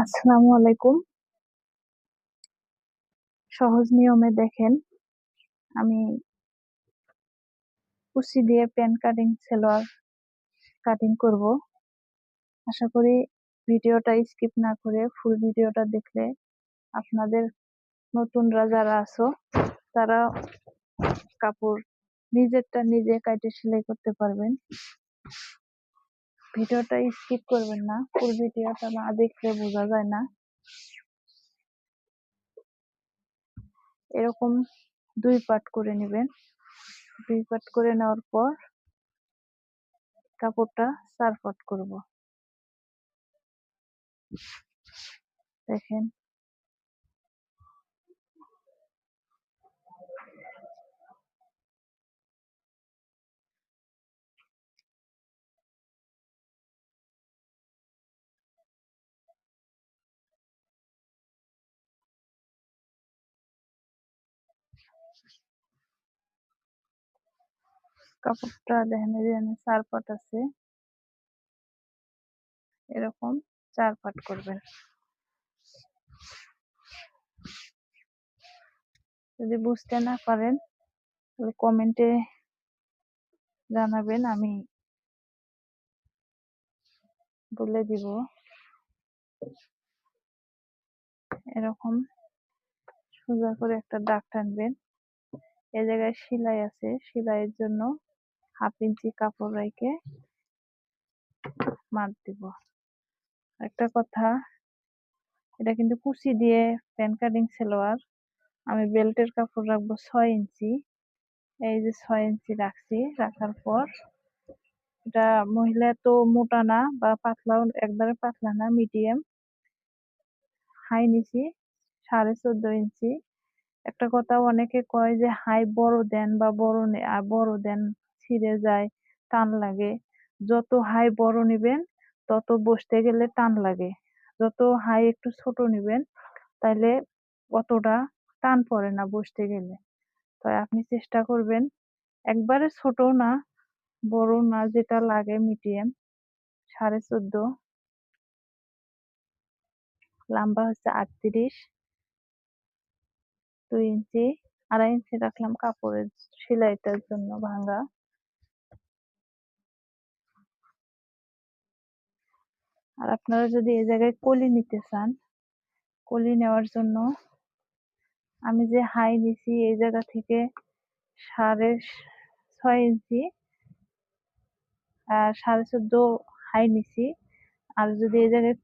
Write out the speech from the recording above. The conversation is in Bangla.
আসসালামু আলাইকুম। সহজ নিয়মে দেখেন আমি কুচি দিয়ে প্যান কাটিং সালোয়ার কাটিং করব। আশা করি ভিডিওটা স্কিপ না করে ফুল ভিডিওটা দেখলে আপনাদের নতুনরা যারা আছো তারা কাপড় নিজেরটা নিজে কাটে সেলাই করতে পারবেন। ভিডিওটা স্কিপ করবেন না, ফুল ভিডিওটা না দেখলে বোঝা যায় না। এরকম 2 পার্ট করে নেবেন। 2 পার্ট করে নেওয়ার পর কাপড়টা 4 পার্ট করব। দেখেন কাপড়টা দেখেন এই যে 4 পাট আছে, এরকম 4 পাট করবেন। যদি বুঝতে না পারেন তাহলে কমেন্টে জানাবেন, আমি বলে দিব। এরকম সোজা করে একটা দাগ টানবেন। এই জায়গায় সেলাই আছে, সেলাইয়ের জন্য 1/2 ইঞ্চি কাপড় রেখে মাপ দিব। একটা কথা, এটা কিন্তু কুচি দিয়ে প্যান কাটিং সালোয়ার। আমি বেল্টের কাপড় রাখবো 6 ইঞ্চি। এই যে 6 ইঞ্চি রাখছি, রাখার পর এটা মহিলা তো মোটা না বা পাতলাও, একবারে পাতলা না, মিডিয়াম হাই নিছি 14.5 ইঞ্চি। একটা কথা, অনেকে কয় যে হাই বড় দেন বা বড় দেন ছিঁড়ে যায়, টান লাগে। যত হাই বড় নিবেন তত বসতে গেলে টান লাগে। যত হাই একটু ছোট নিবেন তাইলে অতটা টান পড়ে না বসতে গেলে। তাই আপনি চেষ্টা করবেন একবারে ছোট না বড় না, যেটা লাগে মিডিয়াম। 14.5, লম্বা হচ্ছে 38, 2 ইঞ্চি, 2.5 ইঞ্চি রাখলাম কাপড়ের সেলাইটার জন্য ভাঙা। আর আপনারা যদি এই জায়গায় কলি নিতে চান, কলি নেওয়ার জন্য আমি যে হাই নিছি এই জায়গা থেকে 6.5 ইঞ্চি আর 14.5 হাই নিছি। আর যদি এই জায়গায়